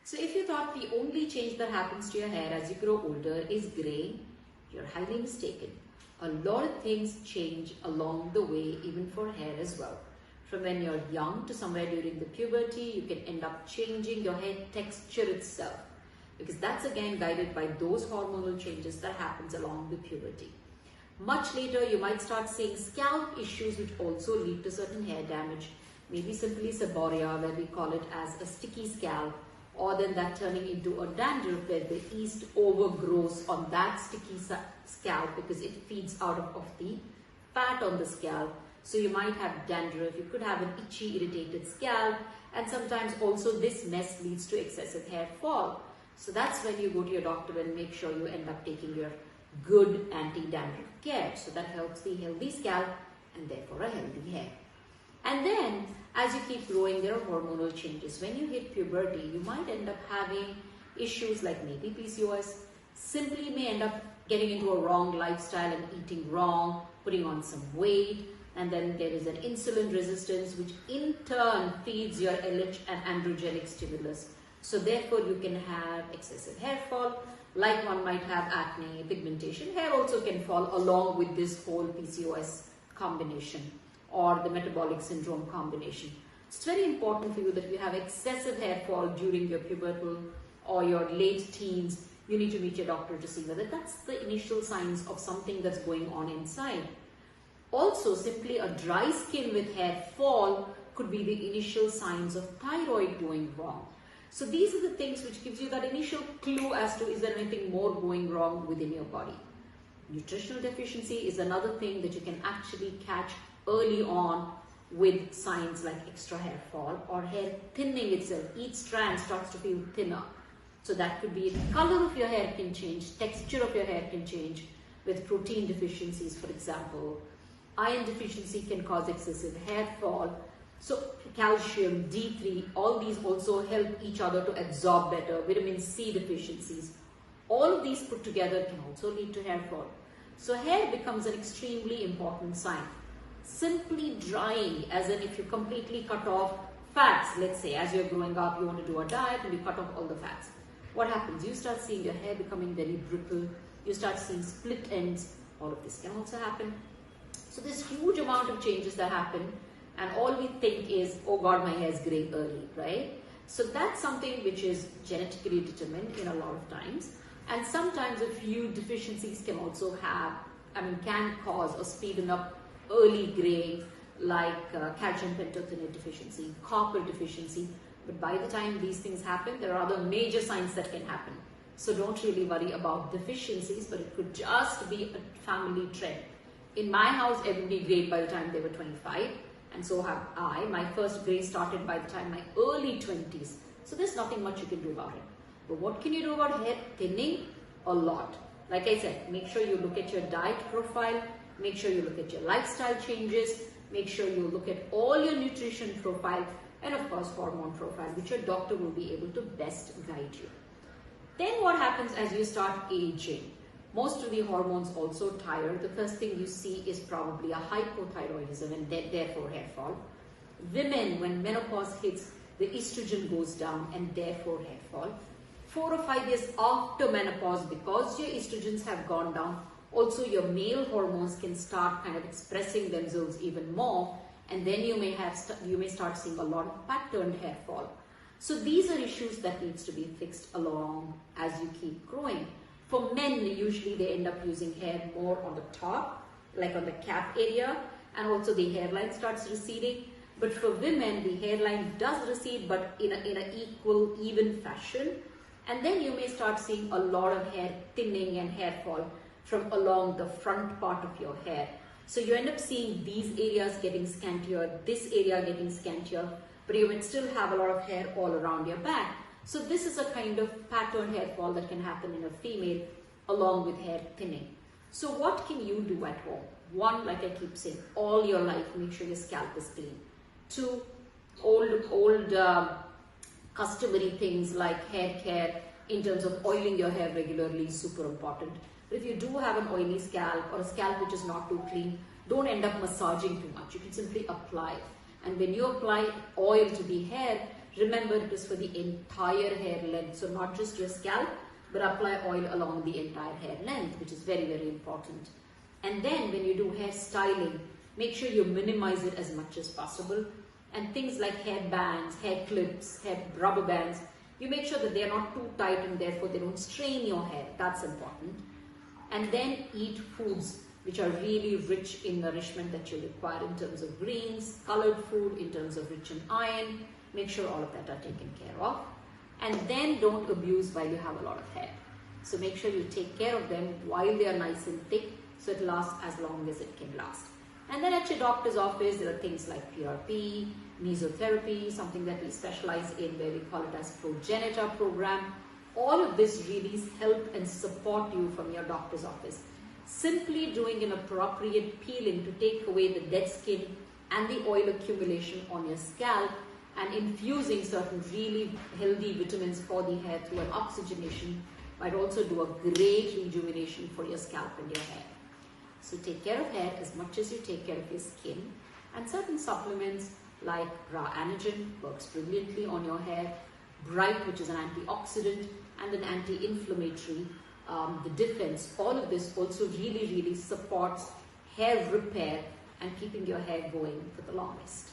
So if you thought the only change that happens to your hair as you grow older is graying, you're highly mistaken. A lot of things change along the way, even for hair as well. From when you're young to somewhere during the puberty, you can end up changing your hair texture itself, because that's again guided by those hormonal changes that happens along the puberty. Much later, you might start seeing scalp issues which also lead to certain hair damage, maybe simply seborrhea, where we call it as a sticky scalp, or then that turning into a dandruff where the yeast overgrows on that sticky scalp because it feeds out of the fat on the scalp. So you might have dandruff, you could have an itchy, irritated scalp, and sometimes also this mess leads to excessive hair fall. So that's when you go to your doctor and make sure you end up taking your good anti-dandruff care. So that helps the healthy scalp and therefore a healthy hair. And then as you keep growing, there are hormonal changes. When you hit puberty, you might end up having issues like maybe PCOS, simply may end up getting into a wrong lifestyle and eating wrong, putting on some weight, and then there is an insulin resistance which in turn feeds your LH and androgenic stimulus. So therefore you can have excessive hair fall, like one might have acne, pigmentation. Hair also can fall along with this whole PCOS combination or the metabolic syndrome combination. It's very important for you that if you have excessive hair fall during your pubertal or your late teens, you need to meet your doctor to see whether that's the initial signs of something that's going on inside. Also, simply a dry skin with hair fall could be the initial signs of thyroid going wrong. So these are the things which gives you that initial clue as to is there anything more going wrong within your body. Nutritional deficiency is another thing that you can actually catch early on with signs like extra hair fall or hair thinning itself. Each strand starts to feel thinner. So that could be the color of your hair can change, texture of your hair can change with protein deficiencies, for example. Iron deficiency can cause excessive hair fall. So calcium, D3, all these also help each other to absorb better. Vitamin C deficiencies. All of these put together can also lead to hair fall. So hair becomes an extremely important sign. Simply drying, as in if you completely cut off fats, let's say as you're growing up, you want to do a diet and you cut off all the fats. What happens? You start seeing your hair becoming very brittle. You start seeing split ends. All of this can also happen. So there's huge amount of changes that happen, and all we think is, oh God, my hair is grey early, right? So that's something which is genetically determined in a lot of times. And sometimes a few deficiencies can also can cause or speeden up early graying, like calcium pantothenate deficiency, copper deficiency. But by the time these things happen, there are other major signs that can happen. So don't really worry about deficiencies, but it could just be a family trend. In my house, everybody grayed by the time they were 25, and so have I. My first gray started by the time my early 20s. So there's nothing much you can do about it. But what can you do about hair thinning? A lot. Like I said, make sure you look at your diet profile, make sure you look at your lifestyle changes, make sure you look at all your nutrition profile, and of course hormone profile, which your doctor will be able to best guide you. Then what happens as you start aging? Most of the hormones also tire. The first thing you see is probably a hypothyroidism and therefore hair fall. Women, when menopause hits, the estrogen goes down and therefore hair fall. 4 or 5 years after menopause, because your estrogens have gone down, also your male hormones can start kind of expressing themselves even more, and then you may start seeing a lot of patterned hair fall. So these are issues that needs to be fixed along as you keep growing. For men, usually they end up using hair more on the top, like on the cap area, and also the hairline starts receding. But for women, the hairline does recede, but in an equal, even fashion. And then you may start seeing a lot of hair thinning and hair fall from along the front part of your hair. So you end up seeing these areas getting scantier, this area getting scantier, but you might still have a lot of hair all around your back. So this is a kind of pattern hair fall that can happen in a female along with hair thinning. So what can you do at home? 1, like I keep saying, all your life, make sure your scalp is clean. 2, old customary things like hair care in terms of oiling your hair regularly is super important. But if you do have an oily scalp or a scalp which is not too clean, don't end up massaging too much. You can simply apply. And when you apply oil to the hair, Remember, it is for the entire hair length, so not just your scalp, but apply oil along the entire hair length, which is very, very important. And then when you do hair styling, make sure you minimize it as much as possible. And things like hair bands, hair clips, hair rubber bands, you make sure that they are not too tight and therefore they don't strain your hair. That's important. And then eat foods which are really rich in nourishment that you require in terms of greens, colored food, in terms of rich in iron. Make sure all of that are taken care of. And then don't abuse while you have a lot of hair. So make sure you take care of them while they are nice and thick, so it lasts as long as it can last. And then at your doctor's office, there are things like PRP, mesotherapy, something that we specialize in where we call it as progenitor program. All of this really help and support you from your doctor's office. Simply doing an appropriate peeling to take away the dead skin and the oil accumulation on your scalp, and infusing certain really healthy vitamins for the hair through an oxygenation might also do a great rejuvenation for your scalp and your hair. So take care of hair as much as you take care of your skin, and certain supplements like raw anagen works brilliantly on your hair, bright, which is an antioxidant and an anti-inflammatory, the defense, all of this also really supports hair repair and keeping your hair going for the longest.